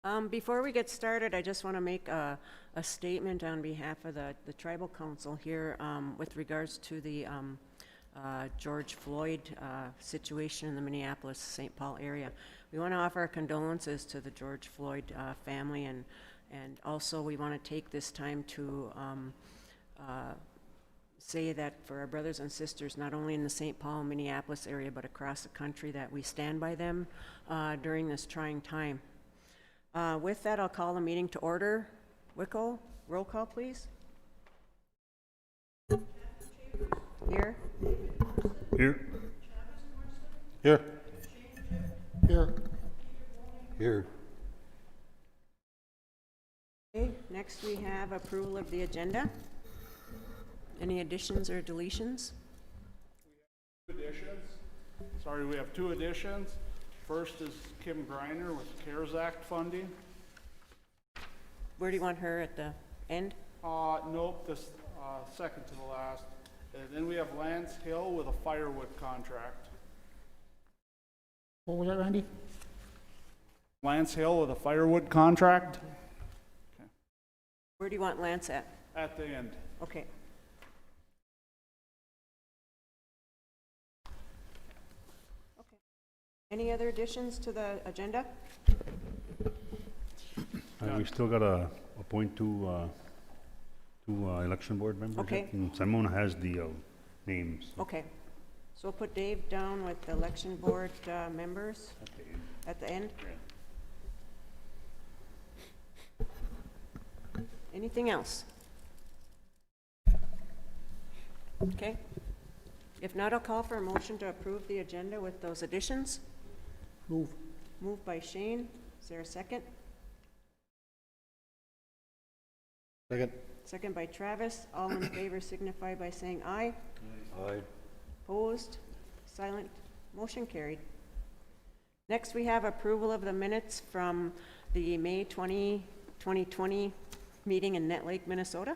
Before we get started, I just want to make a statement on behalf of the tribal council here with regards to the George Floyd situation in the Minneapolis-St. Paul area. We want to offer our condolences to the George Floyd family, and also we want to take this time to say that for our brothers and sisters, not only in the St. Paul, Minneapolis area, but across the country, that we stand by them during this trying time. With that, I'll call the meeting to order. Wicko, roll call, please. Here. Here. Here. Here. Here. Okay, next we have approval of the agenda. Any additions or deletions? We have two additions. First is Kim Greiner with CARES Act funding. Where do you want her, at the end? Nope, this second to the last. And then we have Lance Hill with a firewood contract. What was that, Randy? Lance Hill with a firewood contract Where do you want Lance at? at the end. Okay. Any other additions to the agenda? We still gotta appoint two election board members. Okay. And Simona has the names. Okay. So we'll put Dave down with the election board members at the end. Anything else? Okay. If not, I'll call for a motion to approve the agenda with those additions. Move. Moved by Shane. Is there a second? Second. Second by Travis. All in favor signify by saying aye. Aye. Opposed? Silent? Motion carried. Next, we have approval of the minutes from the May 2020 meeting in Nett Lake, Minnesota.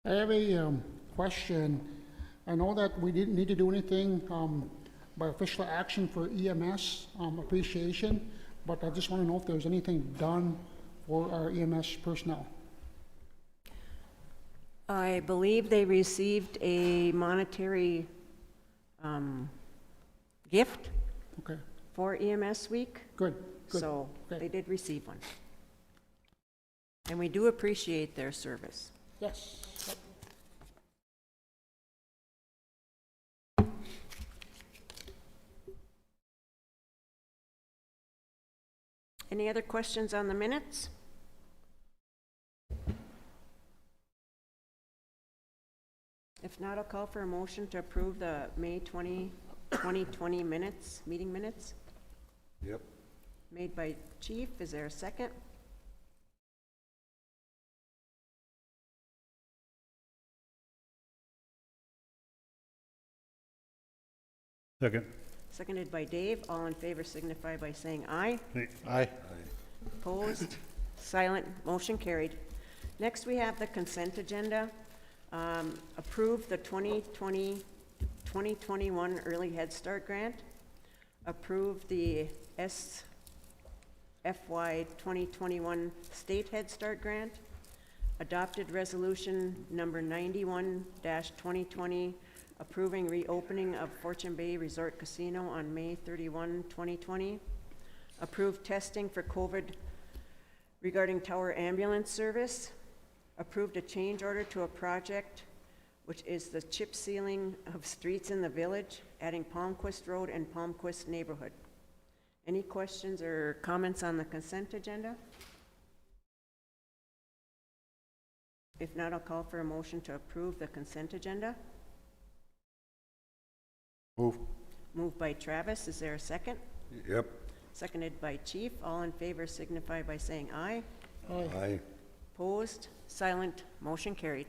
I have a question. I know that we didn't need to do anything by official action for EMS appreciation, but I just want to know if there's anything done for our EMS personnel. I believe they received a monetary gift Okay, for EMS week, good, good. so Okay. they did receive one. And we do appreciate their service. Yes. Yep. Any other questions on the minutes? If not, I'll call for a motion to approve the May 2020 minutes, meeting minutes. Yep. Made by Chief. Is there a second? Second. Seconded by Dave. All in favor signify by saying aye. Aye. Opposed? Silent? Motion carried. Next, we have the consent agenda. Approve the 2020-2021 Early Head Start Grant. Approve the FY 2021 State Head Start Grant. Adopted resolution number 91-2020 approving reopening of Fortune Bay Resort Casino on May 31, 2020. Approved testing for COVID regarding tower ambulance service. Approved a change order to a project, which is the chip sealing of streets in the village, adding Palmquist Road and Palmquist neighborhood. Any questions or comments on the consent agenda? If not, I'll call for a motion to approve the consent agenda. Move. Moved by Travis. Is there a second? Yep. seconded by Chief. All in favor signify by saying aye. Aye. Opposed? Silent? Motion carried.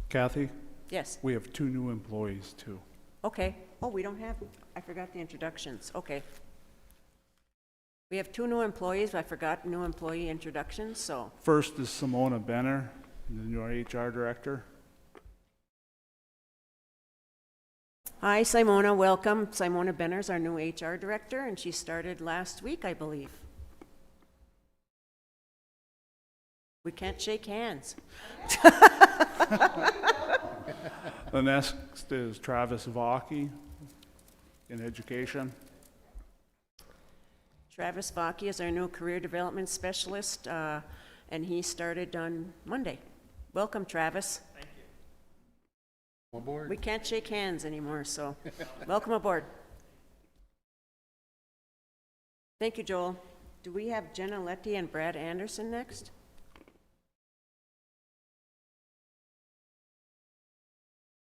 Kathy, Yes, we have 2 new employees too. okay. Oh, we don't have, I forgot the introductions. Okay. We have 2 new employees. I forgot new employee introductions, so. First is Simona Benner, the new HR director. Hi, Simona, welcome. Simona Benner's our new HR director, and she started last week, I believe. We can't shake hands. The next is Travis Vaki in education. Travis Vaki is our new career development specialist, and he started on Monday. Welcome, Travis. Thank you. Aboard. We can't shake hands anymore, so welcome aboard. Thank you, Joel. Do we have Jenna, Lehti, and Brad Anderson next?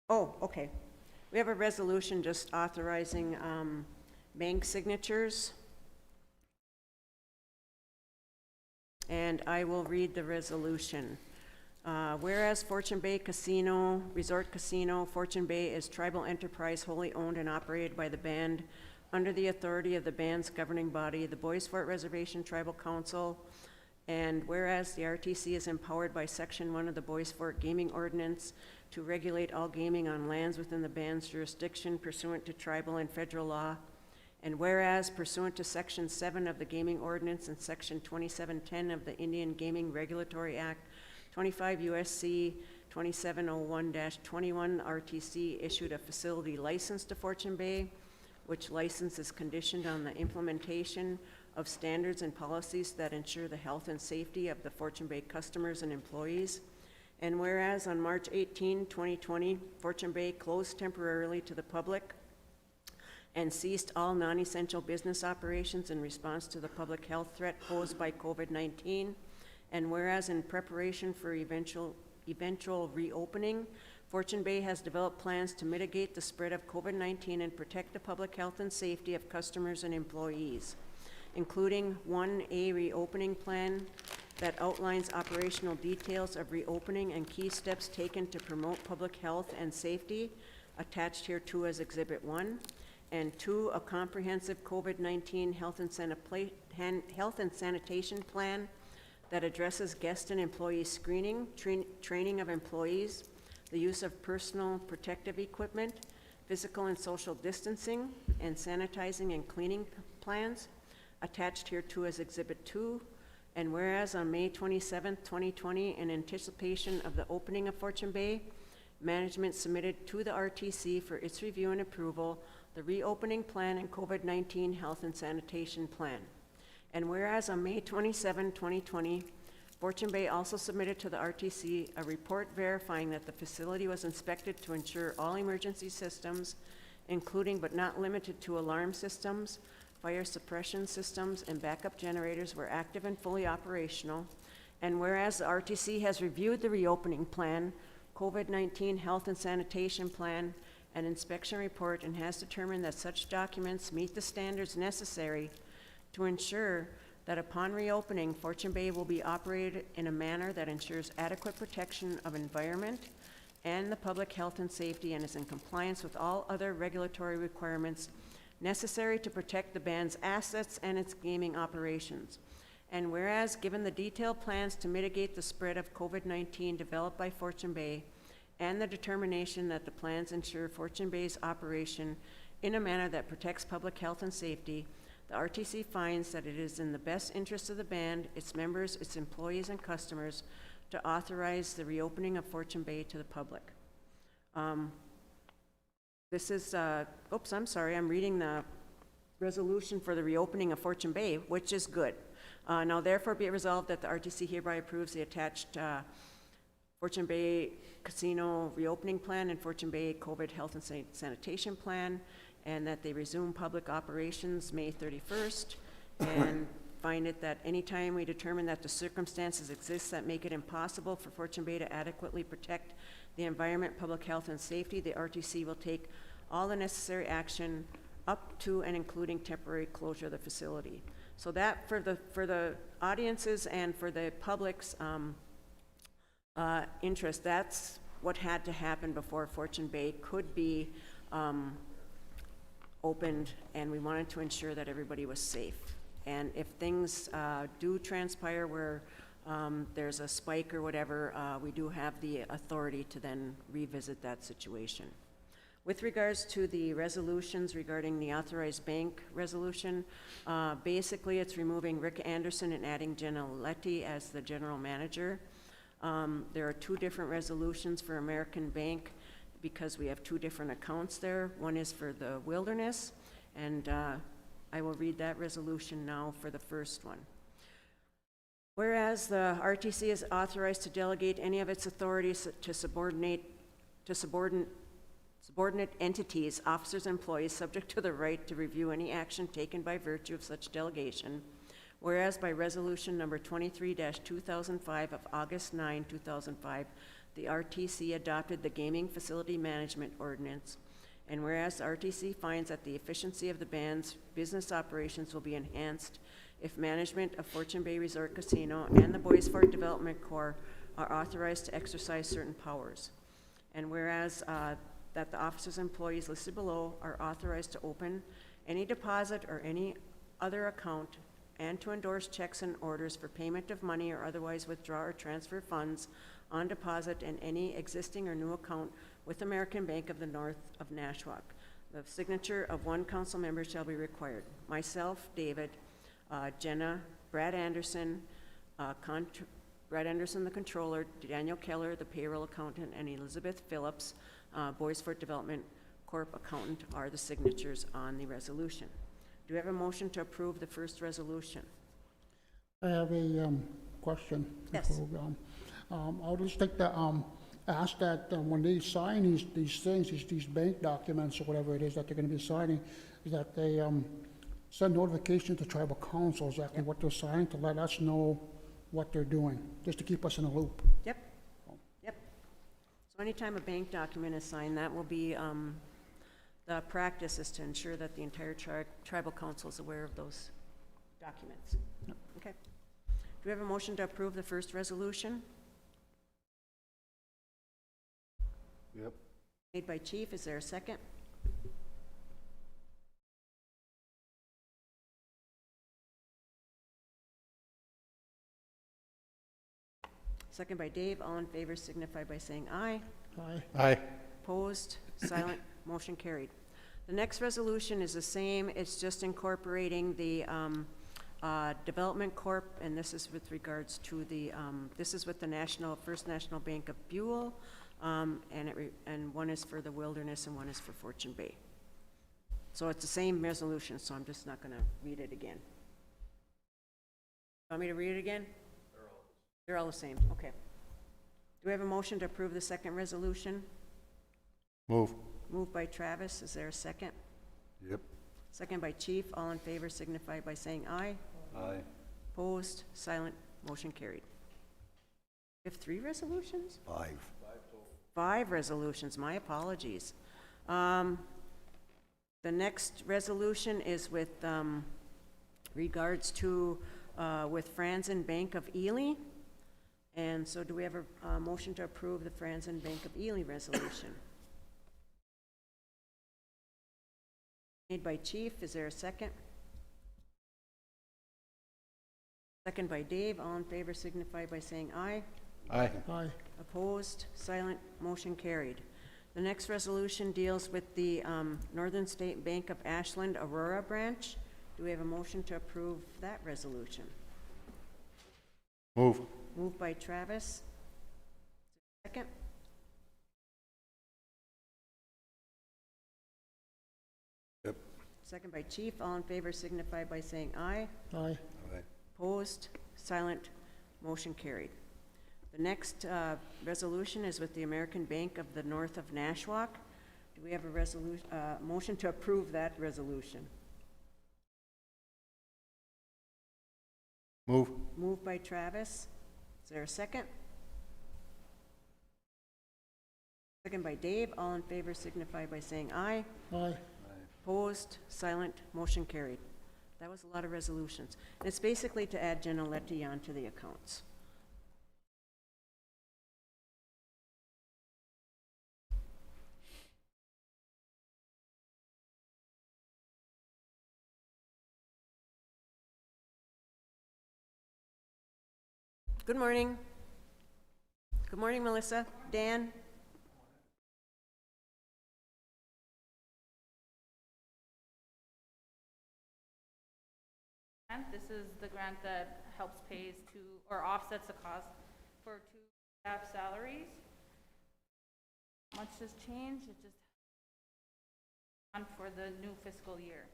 Oh, okay. We have a resolution just authorizing bank signatures. And I will read the resolution. Whereas Fortune Bay Casino, Resort Casino, Fortune Bay is tribal enterprise wholly owned and operated by the band under the authority of the band's governing body, the Bois Forte Reservation Tribal Council. And whereas the RTC is empowered by Section 1 of the Bois Forte Gaming Ordinance to regulate all gaming on lands within the band's jurisdiction pursuant to tribal and federal law. And whereas pursuant to Section 7 of the Gaming Ordinance and Section 2710 of the Indian Gaming Regulatory Act, 25 USC 2701-21, RTC issued a facility license to Fortune Bay, which license is conditioned on the implementation of standards and policies that ensure the health and safety of the Fortune Bay customers and employees. And whereas on March 18, 2020, Fortune Bay closed temporarily to the public and ceased all non-essential business operations in response to the public health threat posed by COVID-19. And whereas in preparation for eventual reopening, Fortune Bay has developed plans to mitigate the spread of COVID-19 and protect the public health and safety of customers and employees, including 1A reopening plan that outlines operational details of reopening and key steps taken to promote public health and safety, attached here to as Exhibit 1. And 2, a comprehensive COVID-19 health and sanitation plan that addresses guest and employee screening, training of employees, the use of personal protective equipment, physical and social distancing, and sanitizing and cleaning plans, attached here to as Exhibit 2. And whereas on May 27, 2020, in anticipation of the opening of Fortune Bay, management submitted to the RTC for its review and approval the reopening plan and COVID-19 health and sanitation plan. And whereas on May 27, 2020, Fortune Bay also submitted to the RTC a report verifying that the facility was inspected to ensure all emergency systems, including but not limited to alarm systems, fire suppression systems, and backup generators were active and fully operational. And whereas the RTC has reviewed the reopening plan, COVID-19 health and sanitation plan, and inspection report, and has determined that such documents meet the standards necessary to ensure that upon reopening, Fortune Bay will be operated in a manner that ensures adequate protection of environment and the public health and safety, and is in compliance with all other regulatory requirements necessary to protect the band's assets and its gaming operations. And whereas, given the detailed plans to mitigate the spread of COVID-19 developed by Fortune Bay, and the determination that the plans ensure Fortune Bay's operation in a manner that protects public health and safety, the RTC finds that it is in the best interest of the band, its members, its employees, and customers to authorize the reopening of Fortune Bay to the public. This is, oops, I'm sorry, I'm reading the resolution for the reopening of Fortune Bay, which is good. Now therefore be it resolved that the RTC hereby approves the attached Fortune Bay Casino reopening plan and Fortune Bay COVID health and sanitation plan, and that they resume public operations May 31st, and find it that any time we determine that the circumstances exist that make it impossible for Fortune Bay to adequately protect the environment, public health, and safety, the RTC will take all the necessary action up to and including temporary closure of the facility. So that, for the audiences and for the public's interest, that's what had to happen before Fortune Bay could be opened, and we wanted to ensure that everybody was safe. And if things do transpire where there's a spike or whatever, we do have the authority to then revisit that situation. With regards to the resolutions regarding the authorized bank resolution, basically it's removing Rick Anderson and adding Jenna Lehti as the general manager. There are two different resolutions for American Bank because we have two different accounts there. One is for the wilderness, and I will read that resolution now for the first one. Whereas the RTC is authorized to delegate any of its authorities to subordinate entities, officers, and employees subject to the right to review any action taken by virtue of such delegation. Whereas by resolution number 23-2005 of August 9, 2005, the RTC adopted the Gaming Facility Management Ordinance. And whereas the RTC finds that the efficiency of the band's business operations will be enhanced if management of Fortune Bay Resort Casino and the Bois Forte Development Corps are authorized to exercise certain powers. And whereas that the officers and employees listed below are authorized to open any deposit or any other account and to endorse checks and orders for payment of money or otherwise withdraw or transfer funds on deposit in any existing or new account with American Bank of the North of Nashwauk. The signature of one council member shall be required. Myself, David, Jenna, Brad Anderson, Brad Anderson, the controller, Daniel Keller, the payroll accountant, and Elizabeth Phillips, Bois Forte Development Corp. Accountant, are the signatures on the resolution. Do we have a motion to approve the first resolution? I have a question. Yes. Before, I'll just take the, ask that when they sign these things, these bank documents or whatever it is that they're gonna be signing, is that they send notification to tribal council exactly what they're signing to let us know what they're doing, just to keep us in a loop. Yep. Yep. So anytime a bank document is signed, that will be, the practice is to ensure that the entire tribal council is aware of those documents. Yep. Okay. Do we have a motion to approve the first resolution? Yep. Made by Chief. Is there a second? Second by Dave. All in favor signify by saying aye. Aye. Aye. Opposed? Silent? Motion carried. The next resolution is the same. It's just incorporating the Development Corp., and this is with regards to the, this is with the First National Bank of Buell, and one is for the Wilderness and one is for Fortune Bay. So it's the same resolution, so I'm just not going to read it again. Want me to read it again? They're all the same. Okay. Do we have a motion to approve the second resolution? Move. Moved by Travis. Is there a second? Yep. Second by Chief. All in favor signify by saying aye. Aye. Opposed? Silent? Motion carried. We have three resolutions? Five. Five resolutions. My apologies. The next resolution is with regards to with Franzen Bank of Ely. And so do we have a motion to approve the Franzen Bank of Ely resolution? Made by Chief. Is there a second? Second by Dave. All in favor signify by saying aye. Aye. Aye. Opposed? Silent? Motion carried. The next resolution deals with the Northern State Bank of Ashland Aurora branch. Do we have a motion to approve that resolution? Move. Moved by Travis. Second? Yep. Second by Chief. All in favor signify by saying aye. Aye. Aye. Opposed? Silent? Motion carried. The next resolution is with the American Bank of the North of Nashwauk. Do we have a motion to approve that resolution? Move. Moved by Travis. Is there a second? Second by Dave. All in favor signify by saying aye. Aye. Opposed? Silent? Motion carried. that was a lot of resolutions. And it's basically to add Jenna Lehti onto the accounts. Good morning. Good morning, Melissa. Dan? This is the grant that helps pays to, or offsets the cost for 2 staff salaries. Much has changed, it just on for the new fiscal year.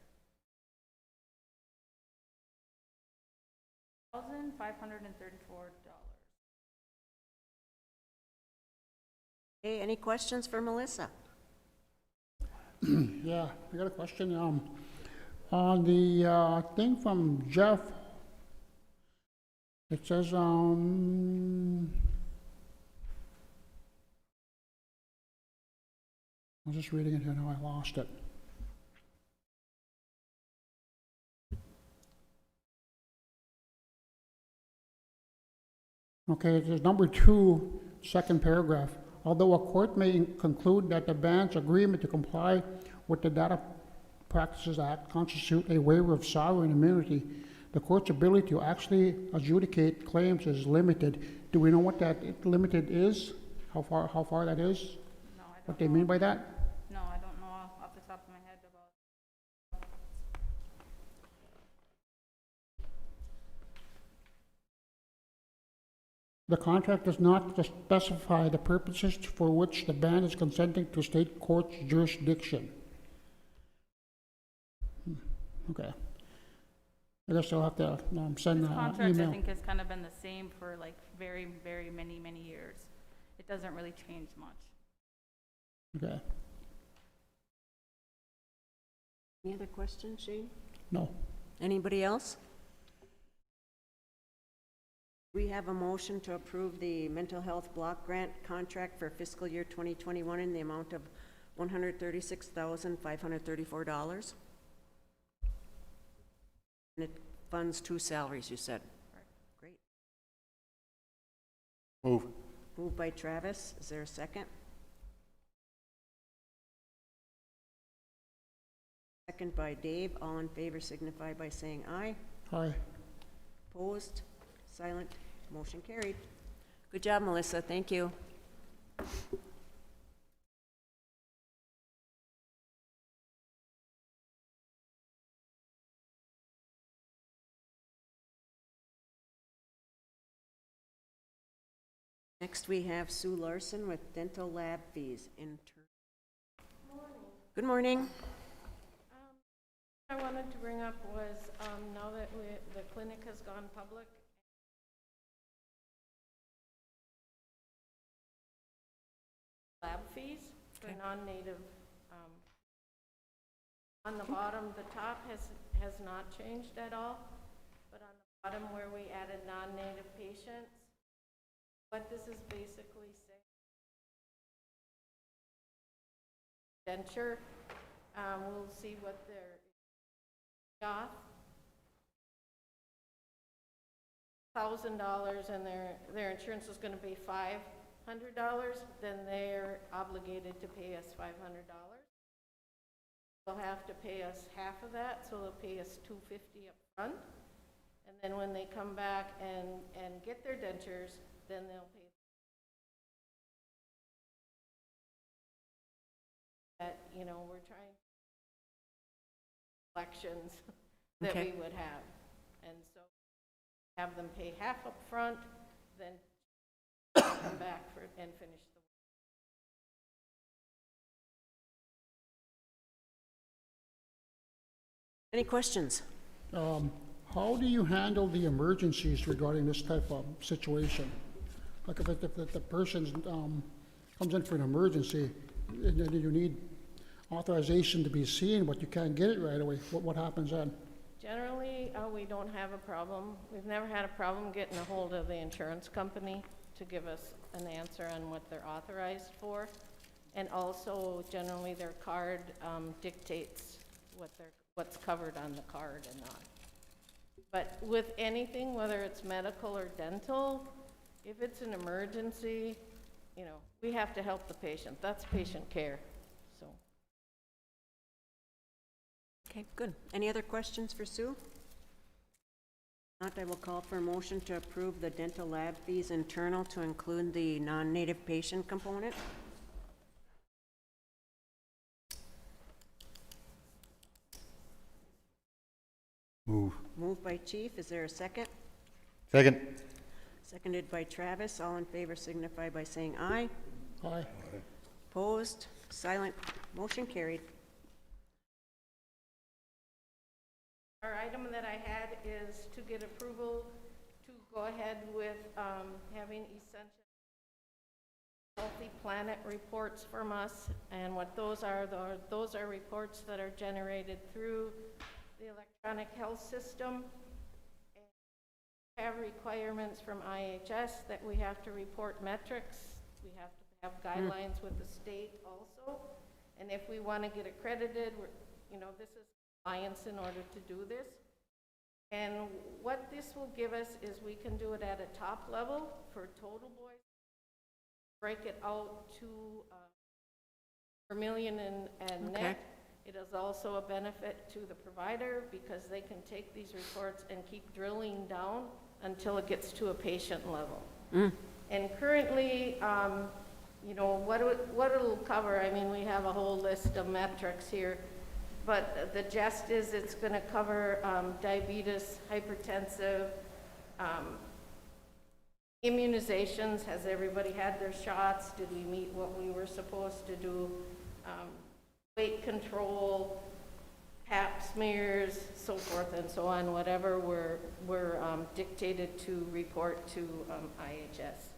$1,534. Hey, any questions for Melissa? Yeah, I got a question. On the thing from Jeff, it says, I was just reading it here, now I lost it. Okay, it says number 2, second paragraph. Although a court may conclude that the bank's agreement to comply with the Data Practices Act constitute a waiver of sovereign immunity, the court's ability to actually adjudicate claims is limited. Do we know what that limited is? How far that is? No, I don't What they know. mean by that? No, I don't know off the top of my head about. The contract does not specify the purposes for which the bank is consenting to state court's jurisdiction. Okay. I guess I'll have to send This an contract, I email. think, has kind of been the same for like very, very many years. It doesn't really change much. Okay. Any other questions, Shane? No. Anybody else? We have a motion to approve the mental health block grant contract for fiscal year 2021 in the amount of $136,534. And it funds 2 salaries, you said. Great. Move. Moved by Travis. Is there a second? Second by Dave. All in favor signify by saying aye. Hi. Opposed? Silent? Motion carried. Good job, Melissa. Thank you. Next, we have Sue Larson with dental lab fees. Good morning. I wanted to bring up was, now that the clinic has gone public, lab fees for Okay. non-native, on the bottom, the top has not changed at all, but on the bottom where we added non-native patients, what this is basically saying, denture, we'll see what their got $1,000 and their insurance is going to be $500, then they're obligated to pay us $500. They'll have to pay us half of that, so they'll pay us $250 up front, and then when they come back and get their dentures, then they'll pay that. You know, we're trying collections that Okay. we would have, and so have them pay half up front, then come back and finish the work. Any questions? How do you handle the emergencies regarding this type of situation? Like if the person comes in for an emergency, and then you need authorization to be seen, but you can't get it right away, what happens then? Generally, we don't have a problem. We've never had a problem getting a hold of the insurance company to give us an answer on what they're authorized for. And also, generally, their card dictates what's covered on the card and not. But with anything, whether it's medical or dental, if it's an emergency, you know, we have to help the patient. That's patient care, so. Okay, good. Any other questions for Sue? Not, I will call for a motion to approve the dental lab fees internal to include the non-native patient component. Move. Moved by Chief, is there a second? Second. Seconded by Travis. All in favor signify by saying aye. Aye. Opposed? Silent? Motion carried. Our item that I had is to get approval to go ahead with having essential Healthy Planet reports from us. And what those are reports that are generated through the electronic health system. Have requirements from IHS that we have to report metrics. We have to have guidelines with the state also. And if we want to get accredited, this is compliance in order to do this. And what this will give us is we can do it at a top level for total boys, break it out to Vermilion and Nett. It is also a benefit to the provider because they can take these reports and keep drilling down until it gets to a patient level. And currently, what it'll cover, I mean, we have a whole list of metrics here, but the gist is it's going to cover diabetes, hypertensive, immunizations. Has everybody had their shots? Did we meet what we were supposed to do? Weight control, pap smears, so forth and so on, whatever we're dictated to report to IHS.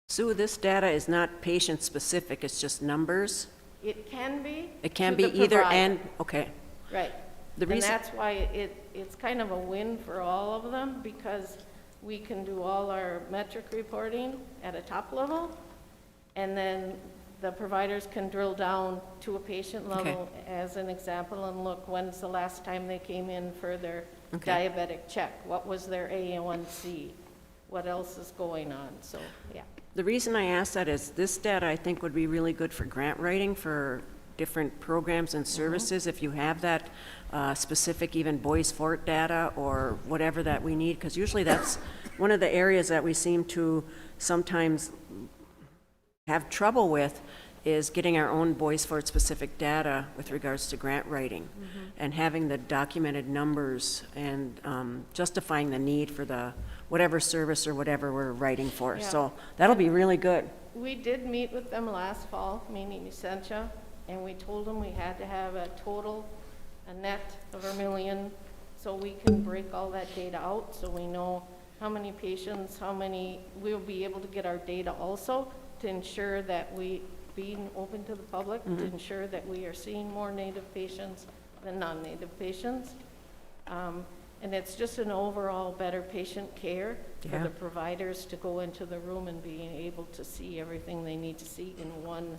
Sue, this data is not patient-specific, it's just numbers? It can be. It can to be the either provider. and, okay. Right. The And reason, that's why it's kind of a win for all of them, because we can do all our metric reporting at a top level, and then the providers can drill down to a patient level, as an example, and look, when's the last time they came in for their diabetic check? What was their A1C? What else is going on? So, yeah. the reason I ask that is this data, I think, would be really good for grant writing for different programs and services, if you have that specific even Boys Fort data or whatever that we need, because usually that's one of the areas that we seem to sometimes have trouble with, is getting our own Boys Fort specific data with regards to grant writing, and having the documented numbers and justifying the need for the whatever service or whatever we're writing for. Yeah. So that'll be really good. We did meet with them last fall, meaning Essentia, and we told them we had to have a total, a net of $1 so we can break all that data out, so we know how many patients, we'll be able to get our data also to ensure that we, being open to the public, to ensure that we are seeing more Native patients than non-Native patients. And it's just an overall better patient care for the providers to go into the room and being able to see everything they need to see in one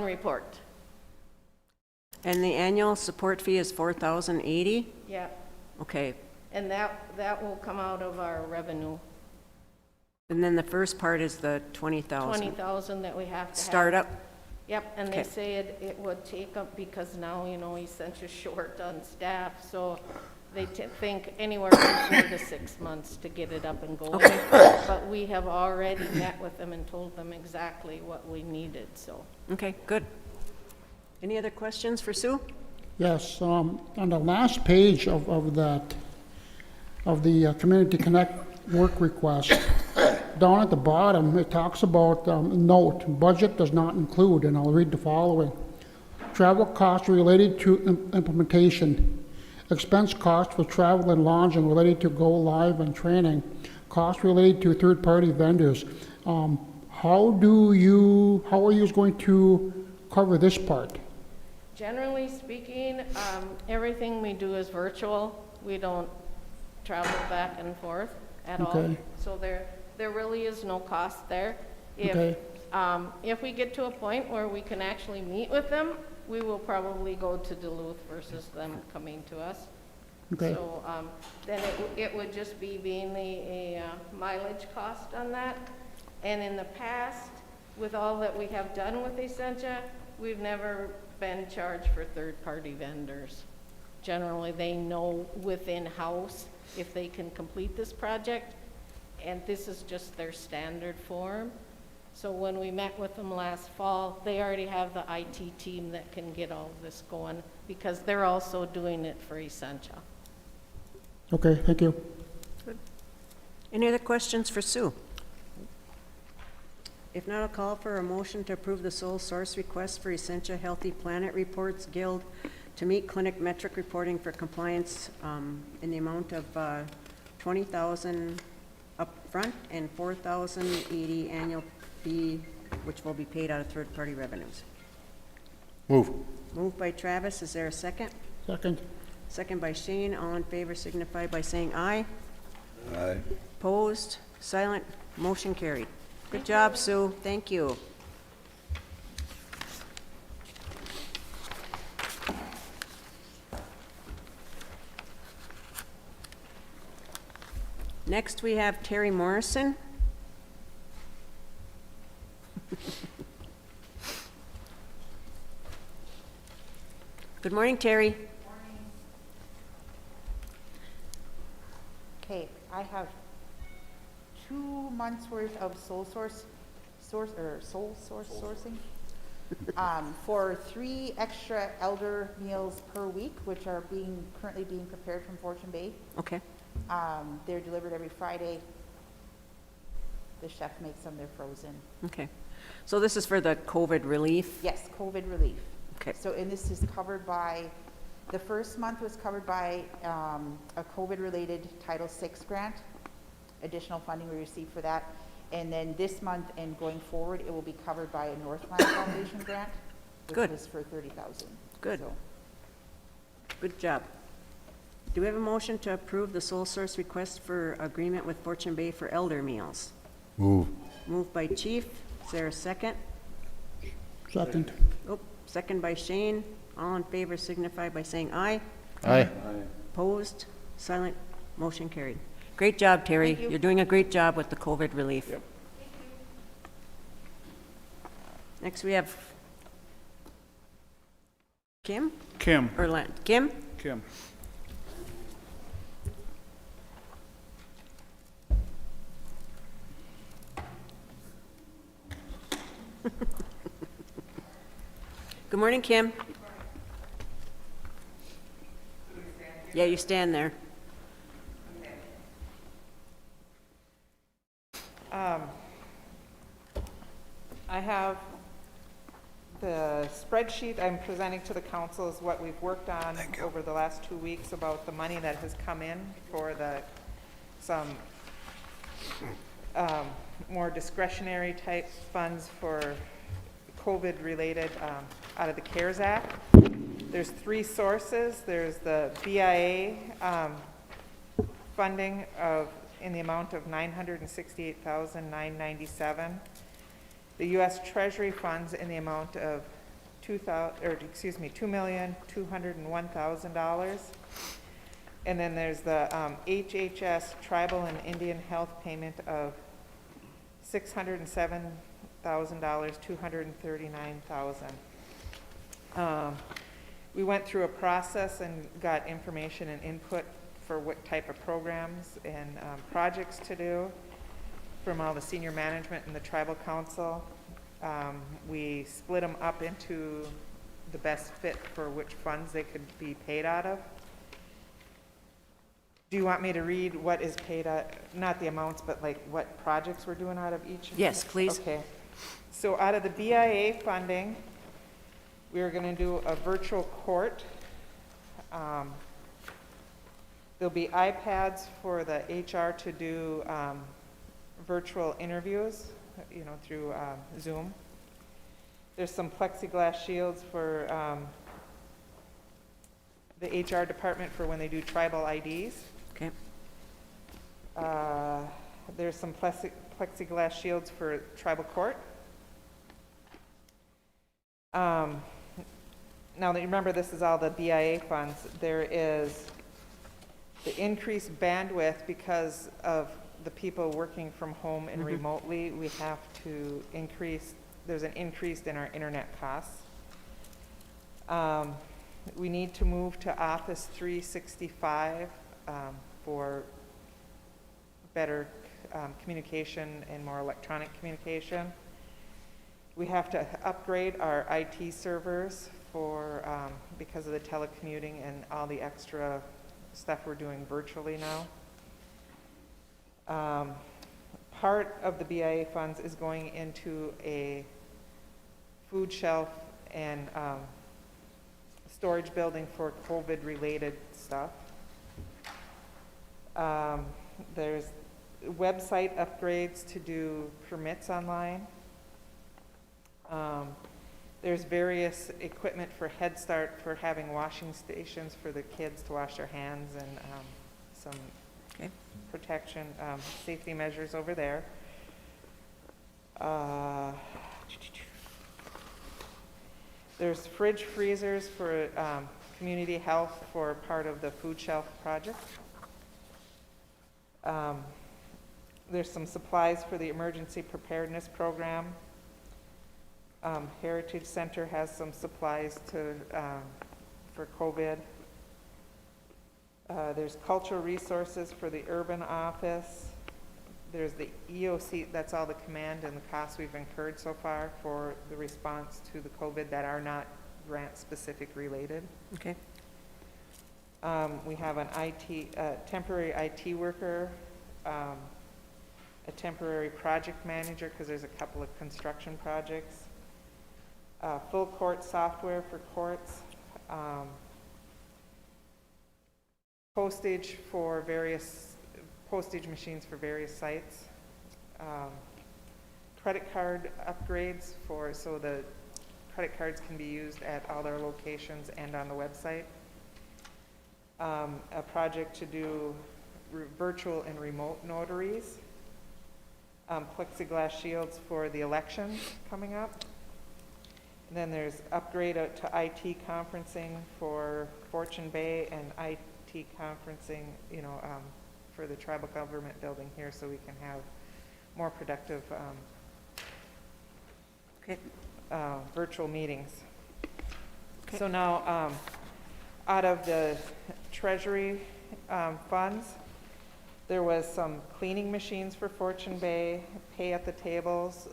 report. And the annual support fee is $4,080? Yeah, Okay. and that will come out of our revenue. And then the first part is the 20,000. 20,000 that we have to have. Startup? Yep, and they Okay. say it would take up, because now, Essentia's short on staff, so they think anywhere from 4 to 6 months to get it up and going. But we have already met with them and told them exactly what we needed, so. Okay, good. Any other questions for Sue? Yes, on the last page of the Community Connect work request, down at the bottom, it talks about, note, budget does not include, and I'll read the following. Travel costs related to implementation, expense costs for travel and lodging related to go live and training, costs related to third-party vendors. How are you going to cover this part? Generally speaking, everything we do is virtual. We don't travel back and forth at all. Okay. So there really is no cost there. Okay. If we get to a point where we can actually meet with them, we will probably go to Duluth versus them coming to us. Okay. So, then it would just be mainly a mileage cost on that. And in the past, with all that we have done with Essentia, we've never been charged for third-party vendors. Generally, they know within-house if they can complete this project, and this is just their standard form. So when we met with them last fall, they already have the IT team that can get all this going, because they're also doing it for Essentia. Okay, thank you. Any other questions for Sue? If not, I'll call for a motion to approve the sole source request for Essentia Healthy Planet Reports Guild to meet clinic metric reporting for compliance in the amount of $20,000 upfront and $4,080 annual fee, which will be paid out of third-party revenues. Move. Moved by Travis, is there a second? Second. Second by Shane, all in favor signify by saying aye. Aye. Opposed, silent, motion carried. Good job, Sue, thank you. Next, we have Terry Morrison. Good morning, Terry. Okay, I have 2 months worth of sourcing for 3 extra elder meals per week, which are currently being prepared from Fortune Bay. Okay, They're delivered every Friday. The chef makes them, they're frozen. okay. So this is for the COVID relief? Yes, COVID relief. Okay, So, and this is covered by, the first month was covered by a COVID-related Title VI grant, additional funding we received for that. And then this month and going forward, it will be covered by a Northland Foundation grant, which Good. was for $30,000. Good. So, good job. Do we have a motion to approve the sole source request for agreement with Fortune Bay for elder meals? Move. Moved by Chief, is there a second? Second. Oh, second by Shane, all in favor signify by saying aye. Aye. Opposed, silent, motion carried. Great job, Terry. Thank you. You're doing a great job with the COVID relief. Yep. Next, we have Kim, Kim. or Kim? Kim. Good morning, Kim. Yeah, you stand there. I have the spreadsheet I'm presenting to the council is what we've worked on over the last 2 weeks about the money that has come in for some more discretionary type funds for COVID related out of the CARES Act. There's 3 sources. There's the BIA funding in the amount of $968,997. The U.S. Treasury funds in the amount of $2,201,000. And then there's the HHS Tribal and Indian Health payment of $607,000, $239,000. We went through a process and got information and input for what type of programs and projects to do from all the senior management and the tribal council. We split them up into the best fit for which funds they could be paid out of. Do you want me to read what is paid out, not the amounts, but like what projects we're doing out of each? Yes, please. Okay. So out of the BIA funding, we're going to do a virtual court. There'll be iPads for the HR to do virtual interviews, through Zoom. There's some plexiglass shields for the HR department for when they do tribal IDs. Okay, There's some plexiglass shields for tribal court. Now that you remember, this is all the BIA funds. There is the increased bandwidth because of the people working from home and remotely, we have to increase, there's an increase in our internet costs. We need to move to Office 365 for better communication and more electronic communication. We have to upgrade our IT servers for because of the telecommuting and all the extra stuff we're doing virtually now. Part of the BIA funds is going into a food shelf and storage building for COVID-related stuff. There's website upgrades to do permits online. There's various equipment for Head Start for having washing stations for the kids to wash their hands and some protection, safety measures over there. There's fridge freezers for community health for part of the food shelf project. There's some supplies for the emergency preparedness program. Heritage Center has some supplies to, for COVID. There's cultural resources for the urban office. There's the EOC, that's all the command and the costs we've incurred so far for the response to the COVID that are not grant specific related. Okay. We have an temporary IT worker, a temporary project manager because there's a couple of construction projects, full court software for courts, postage machines for various sites, credit card upgrades so the credit cards can be used at all their locations and on the website. A project to do virtual and remote notaries, plexiglass shields for the elections coming up. And then there's upgrade to IT conferencing for Fortune Bay and IT conferencing, for the tribal government building here so we can have more productive virtual meetings. Okay. So now, out of the treasury funds, there was some cleaning machines for Fortune Bay, pay at the tables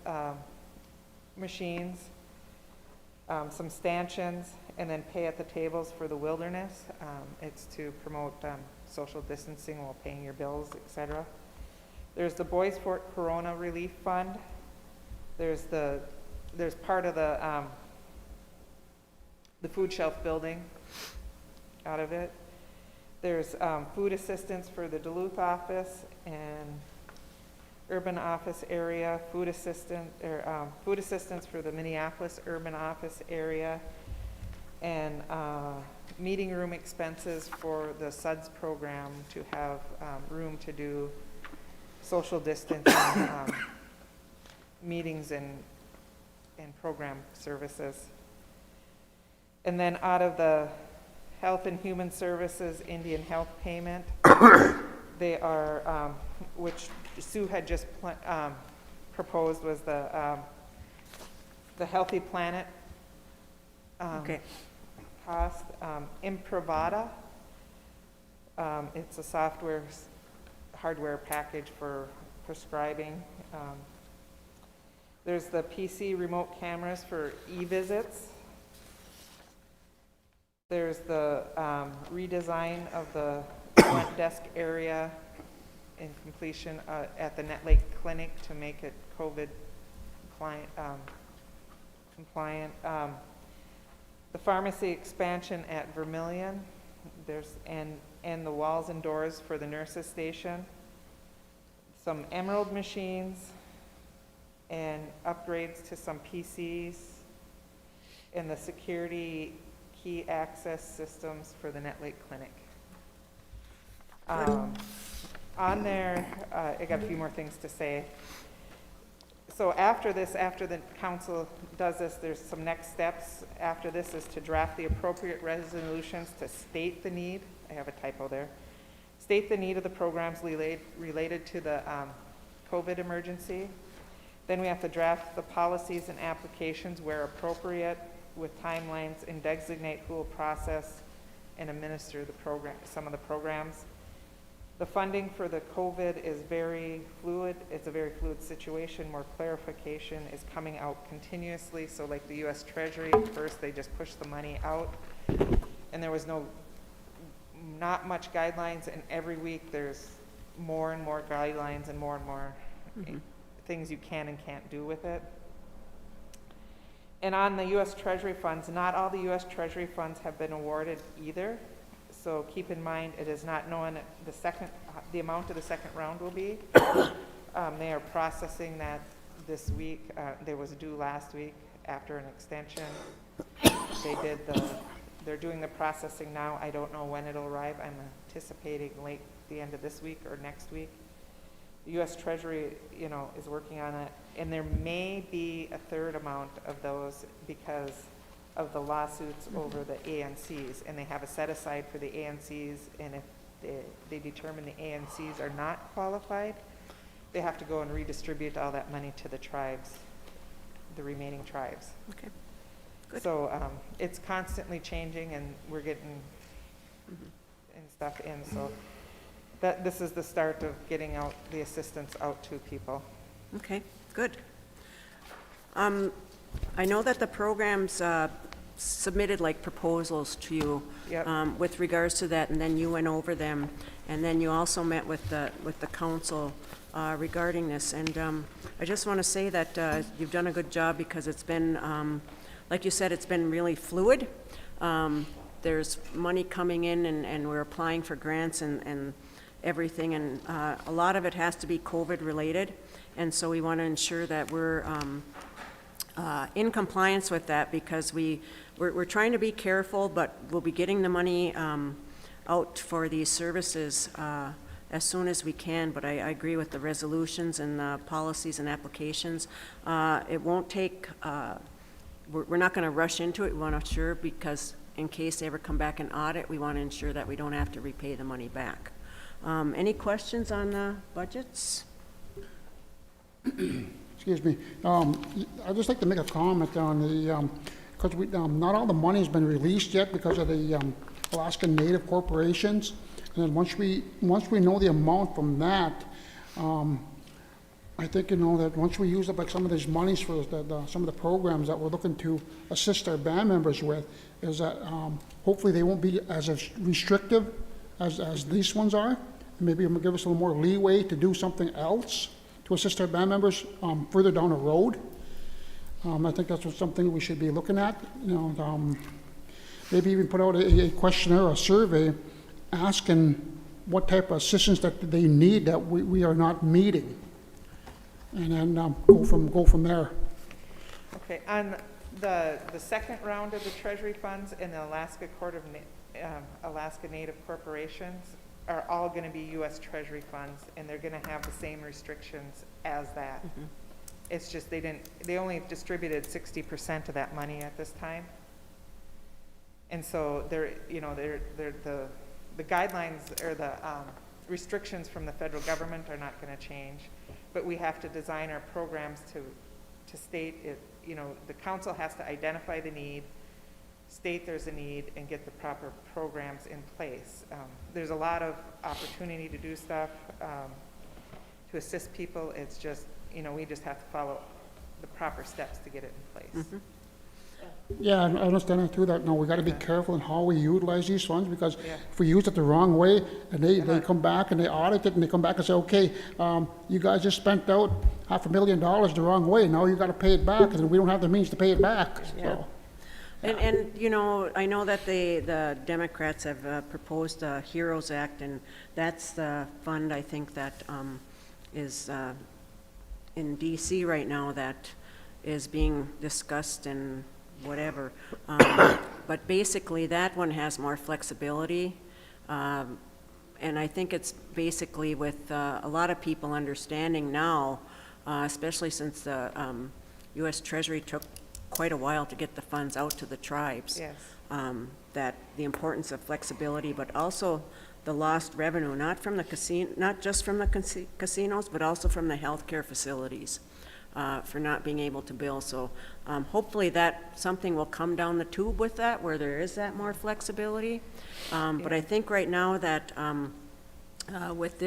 machines, some stanchions, and then pay at the tables for the wilderness. It's to promote social distancing while paying your bills, etc. There's the Boys Fort Corona Relief Fund. There's part of the food shelf building out of it. There's food assistance for the Duluth office and urban office area, food assistance for the Minneapolis urban office area, and meeting room expenses for the SUDS program to have room to do social distancing meetings and program services. And then out of the Health and Human Services Indian Health Payment, they are, which Sue had just proposed, was the Healthy Planet cost. Improvada, it's a hardware package for prescribing. There's the PC remote cameras for e-visits. There's the redesign of the front desk area in completion at the Nett Lake Clinic to make it COVID compliant. The pharmacy expansion at Vermilion, and the walls and doors for the nurses station. Some Emerald machines and upgrades to some PCs, and the security key access systems for the Nett Lake Clinic. On there, I got a few more things to say. So after the council does this, there's some next steps. After this is to draft the appropriate resolutions to state the need. I have a typo there. State the need of the programs related to the COVID emergency. Then we have to draft the policies and applications where appropriate with timelines and designate who will process and administer the program, some of the programs. The funding for the COVID is very fluid. It's a very fluid situation. More clarification is coming out continuously. So like the US Treasury, first they just pushed the money out and there was not much guidelines, and every week there's more and more guidelines and more things you can and can't do with it. And on the US Treasury funds, not all the US Treasury funds have been awarded either. So keep in mind, it is not known the amount of the second round will be. They are processing that this week. There was due last week after an extension. They're doing the processing now. I don't know when it'll arrive. I'm anticipating late the end of this week or next week. The U.S. Treasury, is working on it, and there may be a third amount of those because of the lawsuits over the ANCs, and they have a set aside for the ANCs, and if they determine the ANCs are not qualified, they have to go and redistribute all that money to the tribes, the remaining tribes. Okay, good. So it's constantly changing, and we're getting stuff in, so this is the start of getting out the assistance out to people. Okay, good. I know that the programs submitted like proposals to you Yep. with regards to that, and then you went over them, and then you also met with the council regarding this. And I just want to say that you've done a good job because it's been, like you said, it's been really fluid. There's money coming in, and we're applying for grants and everything, and a lot of it has to be COVID related, and so we want to ensure that we're in compliance with that, because we're trying to be careful, but we'll be getting the money out for these services as soon as we can. But I agree with the resolutions and the policies and applications. It won't take, we're not going to rush into it. We want to ensure, because in case they ever come back and audit, we want to ensure that we don't have to repay the money back. Any questions on the budgets? Excuse me. I'd just like to make a comment on the, because not all the money's been released yet because of the Alaska Native corporations. And then once we know the amount from that, I think, that once we use up like some of these monies for some of the programs that we're looking to assist our band members with, is that hopefully they won't be as restrictive as these ones are. Maybe it will give us a little more leeway to do something else to assist our band members further down the road. I think that's something we should be looking at. Maybe even put out a questionnaire or a survey asking what type of assistance that they need that we are not meeting, and then go from there. Okay, on the second round of the Treasury funds and the Alaska Alaska Native corporations are all going to be U.S. Treasury funds, and they're going to have the same restrictions as that. It's just they only distributed 60% of that money at this time. And so the guidelines or the restrictions from the federal government are not going to change, but we have to design our programs to state it. The council has to identify the need, state there's a need, and get the proper programs in place. There's a lot of opportunity to do stuff to assist people. It's just, we just have to follow the proper steps to get it in place. Yeah, I understand that too, that we got to be careful in how we utilize these funds, because Yeah. if we use it the wrong way and they come back and they audit it and they come back and say, okay, you guys just spent out $500,000 the wrong way, now you got to pay it back, and we don't have the means to pay it back. Yeah. So, And I know that the Democrats have proposed the HEROES Act, and that's the fund, I think, that is in D.C. right now that is being discussed and whatever. But basically, that one has more flexibility. And I think it's basically with a lot of people understanding now, especially since the U.S. Treasury took quite a while to get the funds out to the tribes. Yes. That the importance of flexibility, but also the lost revenue, not from the casino, not just from the casinos, but also from the healthcare facilities, for not being able to bill. So hopefully that, something will come down the tube with that, where there is that more flexibility. But I think right now that with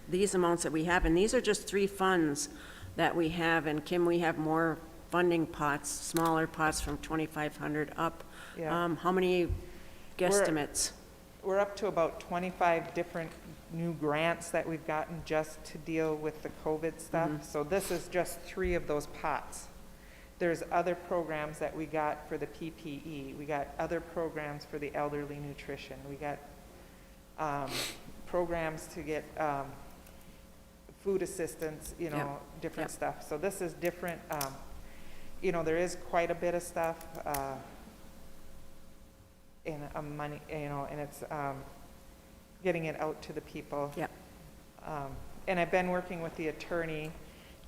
these amounts that we have, and these are just 3 funds that we have, and Kim, we have more funding pots, smaller pots from 2,500 up. Yeah. How many guesstimates? We're up to about 25 different new grants that we've gotten just to deal with the COVID stuff. So this is just 3 of those pots. There's other programs that we got for the PPE. We got other programs for the elderly nutrition. We got programs to get food assistance, you know, different stuff. So this is different. You know, there is quite a bit of stuff in money, you know, and it's getting it out to the people. Yep. And I've been working with the attorney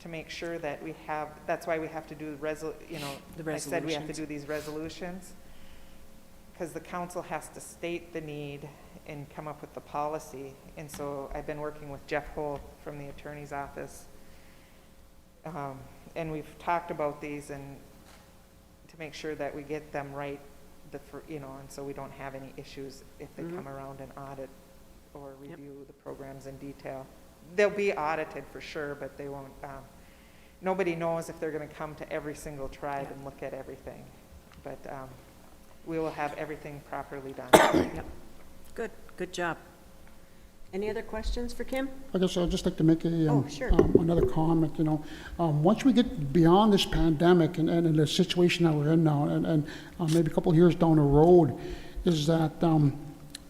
to make sure that we have, that's why we have to do The I said we have to resolutions. do these resolutions, because the council has to state the need and come up with the policy. And so I've been working with Jeff Holt from the attorney's office. And we've talked about these and to make sure that we get them right, and so we don't have any issues if they come around and audit or review the programs in detail. They'll be audited for sure, but they won't, nobody knows if they're gonna come to every single tribe and look at everything. But we will have everything properly done. Good, good job. Any other questions for Kim? I guess I'd just like to make Oh, sure. another comment, once we get beyond this pandemic and the situation that we're in now, and maybe a couple of years down the road, is that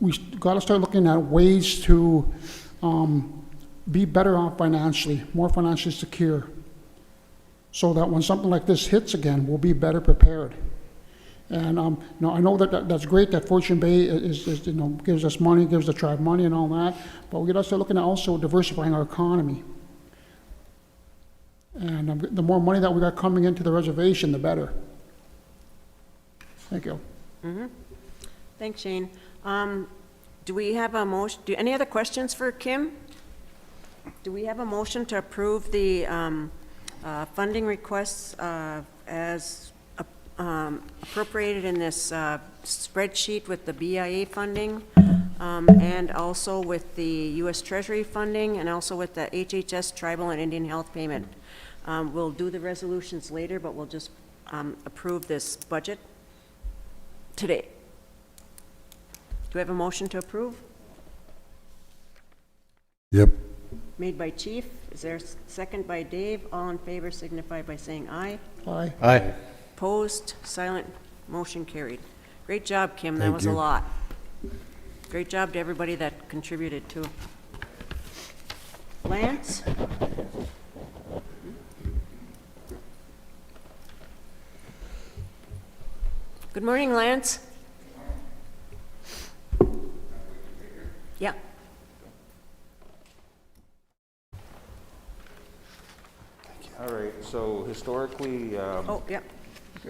we got to start looking at ways to be better off financially, more financially secure, so that when something like this hits again, we'll be better prepared. And I know that's great that Fortune Bay is gives us money, gives the tribe money and all that, but we got to start looking at also diversifying our economy. And the more money that we got coming into the reservation, the better. Thank you. Thanks, Shane. Do we have a motion, any other questions for Kim? Do we have a motion to approve the funding requests as appropriated in this spreadsheet with the BIA funding, and also with the U.S. Treasury funding, and also with the HHS Tribal and Indian Health Payment? We'll do the resolutions later, but we'll just approve this budget today. Do we have a motion to approve? Yep. Made by Chief. Is there a second by Dave? All in favor signify by saying aye. Aye. Aye. Opposed, silent, motion carried. Great job, Kim, that Thank was a you. lot. Great job to everybody that contributed too. Lance? Good morning, Lance. Yeah. All right, so historically, Oh, yeah.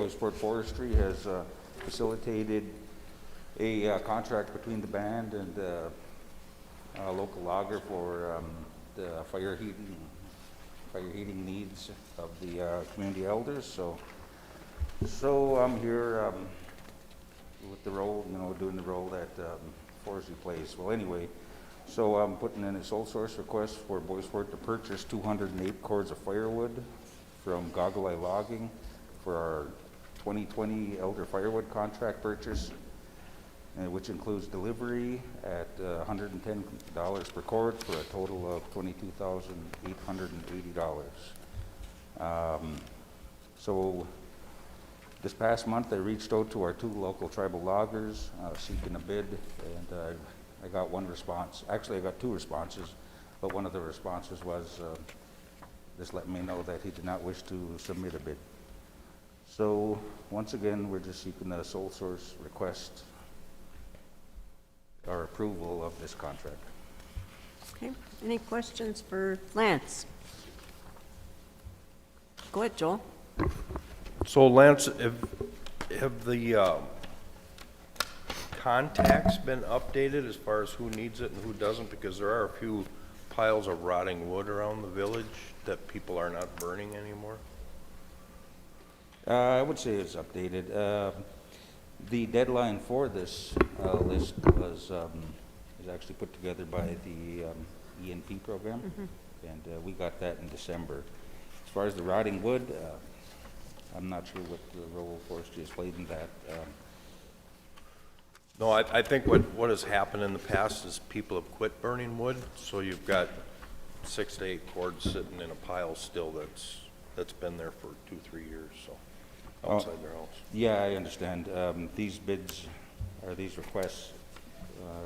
Sport Forestry has facilitated a contract between the band and a local logger for the fire heating needs of the community elders. So I'm here with the role, doing the role that Forestry plays. Well, anyway, so I'm putting in a sole source request for Boy Sport to purchase 208 cords of firewood from Goggle Eye Logging for our 2020 elder firewood contract purchase, which includes delivery at $110 per cord for a total of $22,880. So this past month, I reached out to our 2 local tribal loggers seeking a bid, and I got one response. Actually, I got 2 responses, but one of the responses was just letting me know that he did not wish to submit a bid. So once again, we're just seeking a sole source request or approval of this contract. Okay, any questions for Lance? Go ahead, Joel. contacts been updated as far as who needs it and who doesn't? Because there are a few piles of rotting wood around the village that people are not burning anymore. I would say it's updated. The deadline for this list was is actually put together by the E&P program, and we got that in December. As far as the rotting wood, I'm not sure what the role forestry has played in that. No, I think what has happened in the past is people have quit burning wood, so you've got 6 to 8 cords sitting in a pile still that's been there for 2-3 years, so outside their house. Yeah, I understand. These bids, or these requests,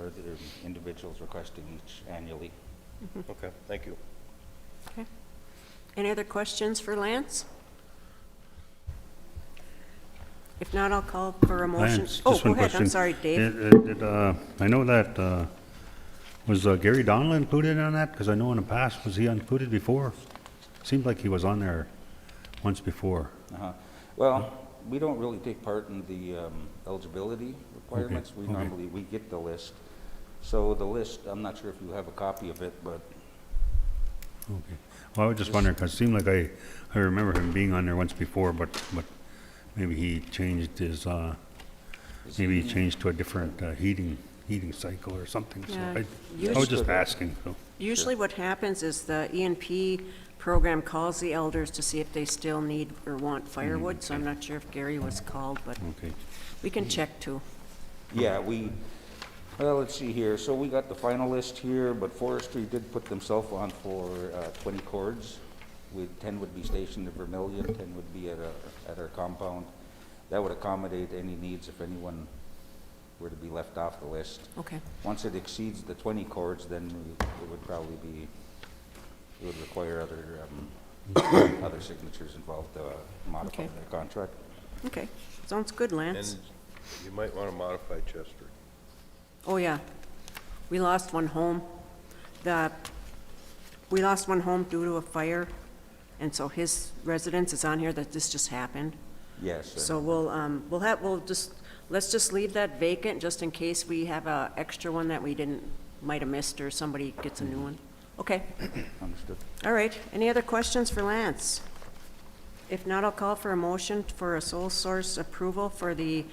are the individuals requesting each annually. Okay, thank you. Okay. Any other questions for Lance? If not, I'll call for a motion. Lance, Oh, just go one ahead, question. I'm sorry, Dave. I know that, was Gary Donnelly included on that? Because I know in the past, was he included before? Seemed like he was on there once before. Well, we don't really take part in the eligibility requirements. We okay. normally, we get the list. So the list, I'm not sure if you have a copy of it, but Okay. Well, I was just wondering, because it seemed like I remember him being on there once before, but maybe he changed his, maybe he changed to a different heating cycle or something. So Yeah, I was just asking, so. Usually what happens is the E&P program calls the elders to see if they still need or want firewood, so I'm not sure if Gary was called, but Okay. we can check too. yeah, well, let's see here. So we got the final list here, but forestry did put themselves on for 20 cords. 10 would be stationed at Vermilion, 10 would be at our compound. That would accommodate any needs if anyone were to be left off the list. Okay, Once it exceeds the 20 cords, then it would probably be, it would require other signatures involved to modify Okay. the contract. okay. Sounds good, Lance. And you might want to modify Chester. Oh, yeah. We lost one home. We lost one home due to a fire, and so his residence is on here that this just happened. Yes, sir. So let's just leave that vacant just in case we have a extra one that we might have missed or somebody gets a new one. Okay, Understood. all right. Any other questions for Lance? If not, I'll call for a motion for a sole source approval for the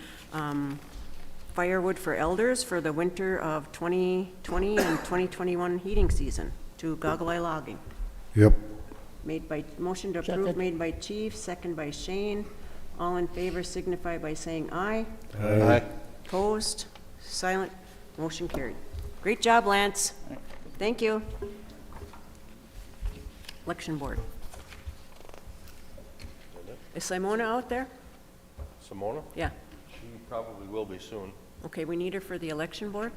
firewood for elders for the winter of 2020 and 2021 heating season to Goggle Eye Logging. Yep. Motion to approve Second. made by Chief, second by Shane. All in favor signify by saying aye. Aye. Opposed, silent, motion carried. Great job, Lance. Thank you. Election Board. Is Simona out there? Simona? Yeah. She probably will be soon. Okay, we need her for the Election Board.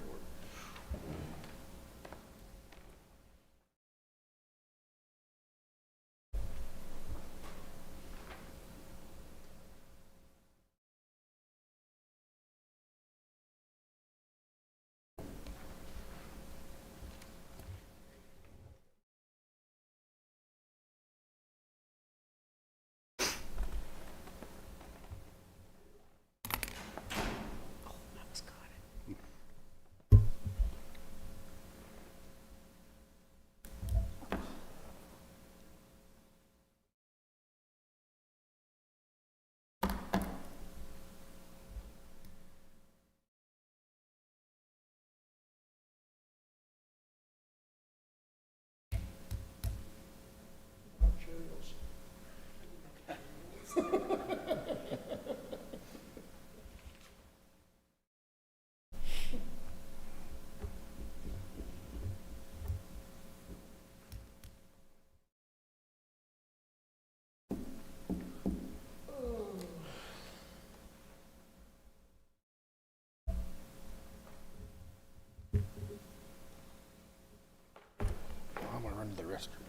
I'm gonna run to the restroom.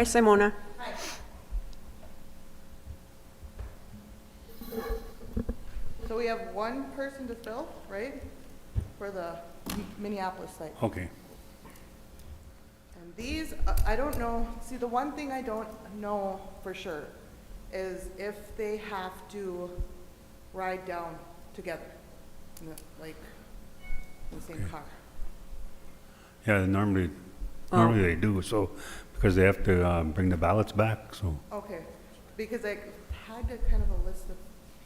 Hi, Simona. So we have one person to fill, right, for the Minneapolis site. Okay. And these, I don't know, see, the one thing I don't know for sure is if they have to ride down together, like, in the same Okay. car. Yeah, normally they do, so, because they have to bring the ballots back, so. Okay, because I had a kind of a list of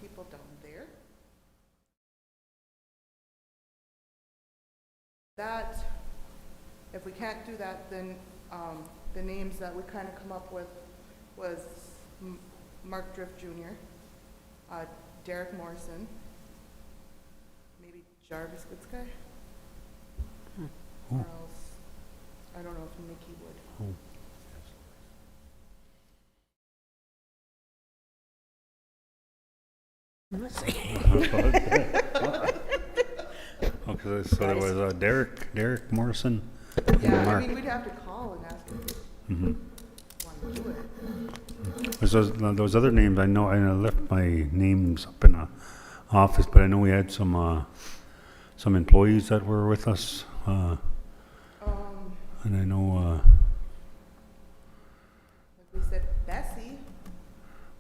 people down there. That, if we can't do that, then the names that we kind of come up with was Mark Drift Jr., Derek Morrison, maybe Jarvis Goodsky, or else, I don't know if Nikki would. Let's see. Okay, so there was Derek Morrison, and Yeah, I Mark. mean, we'd have to call and ask if Mm-hmm. they want to do it. There's those other names, I know, I left my names up in the office, but I know we had some employees that were with us, and I know, Like we said, Bessie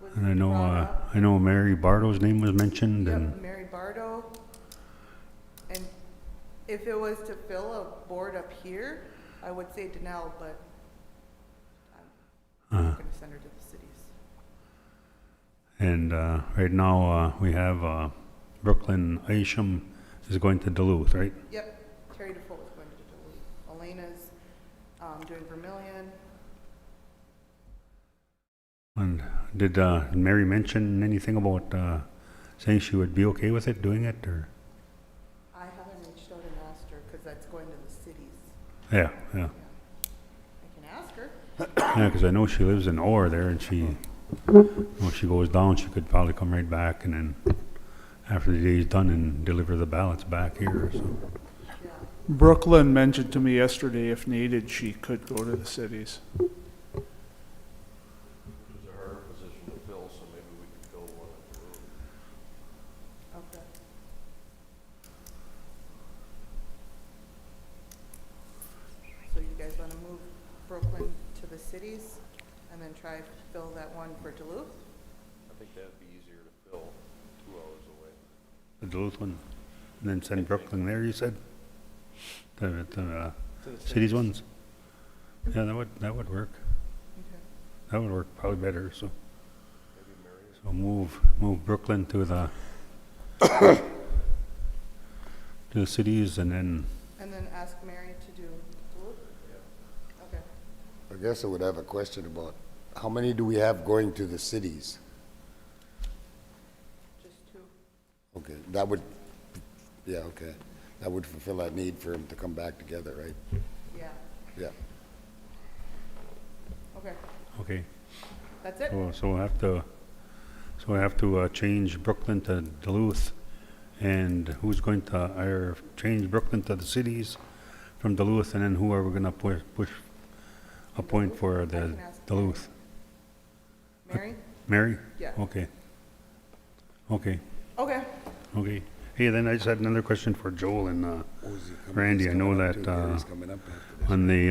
was and brought up. I know Mary Bardo's name was mentioned, and, Yep, Mary Bardo. And if it was to fill a board up here, I would say Danelle, but I'm not gonna send her to the cities. and, right now, we have, Brooklyn Isham is going to Duluth, right? Yep, Terry Defoe is going to Duluth. Elena's, doing Vermillion. And did, Mary mention anything about, saying she would be okay with it, doing it, or? I haven't reached out and asked her, cause that's going to the cities. Yeah. Yeah. I can ask her. Yeah, because I know she lives in Orr there, and when she goes down, she could probably come right back, and then after the day's done, and deliver the ballots back here, so. Yeah. Brooklyn mentioned to me yesterday if needed, she could go to the cities. It was a harder position to fill, so maybe we could fill one at the room. Okay. So you guys wanna move Brooklyn to the cities and then try fill that one for Duluth? I think that'd be easier to fill, 2 hours away. The Duluth one, and then send Brooklyn there, you said? The cities ones? Yeah, that would work. Okay. That would work probably better, so. Maybe Mary. So move Brooklyn to the, to the cities, and then, And then ask Mary to do Duluth? Okay. I guess I would have a question about, how many do we have going to the cities? Just two. Okay, that would, yeah, okay. That would fulfill that need for them to come back together, right? Yeah. Yeah. Okay. okay. That's it? So we'll have to change Brooklyn to Duluth, and who's going to, change Brooklyn to the cities from Duluth, and then who are we gonna appoint for the can ask Duluth? Mary? Mary? Yeah. Okay. Okay, Okay. Hey, then I just had another question for Joel and, Who's he coming- Randy. he's I know coming up that, too. Gary's coming up after this. on the,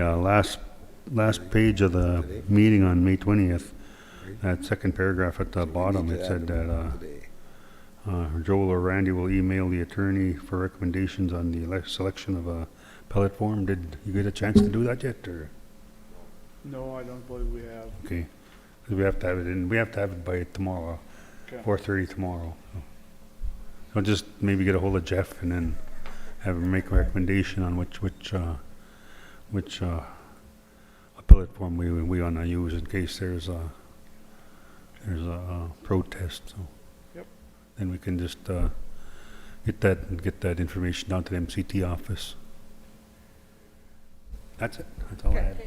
last page of the meeting on May 20th, that second paragraph at the bottom, Need it to said add that, today. Joel or Randy will email the attorney for recommendations on the selection of a pellet form. Did you get a chance to do that yet, or? No, I don't believe we have. Okay, 'cause we have to have it in, we have to have it by tomorrow, Okay. 4:30 tomorrow. So just maybe get a hold of Jeff and then have him make a recommendation on which pellet form we wanna use in case there's a protest, so. Yep. Then we can just, get that information down to the MCT office. That's it, that's all I had.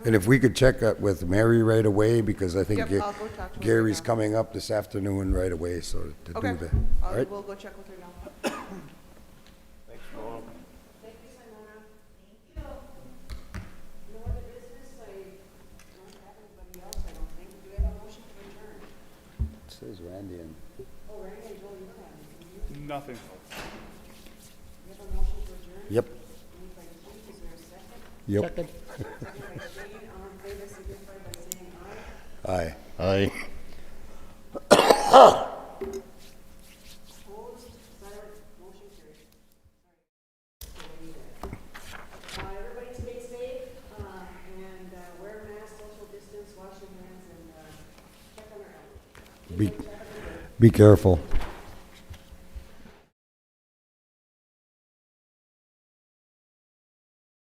And if we could check up with Mary right away, because I think Yep, I'll go talk to her right Gary's now. coming up this afternoon right away, so to do Okay. the, all right? We'll go check with her now. Thanks, Noel. Thank you, Simona. Thank you. No other business, I don't have anybody There's Randy and, Nothing. yep. Yep. Second. Aye. Opposed? Silent? Motion carried. Everybody stay safe, and wear a mask, social distance, wash your hands, and check on our health. Be careful.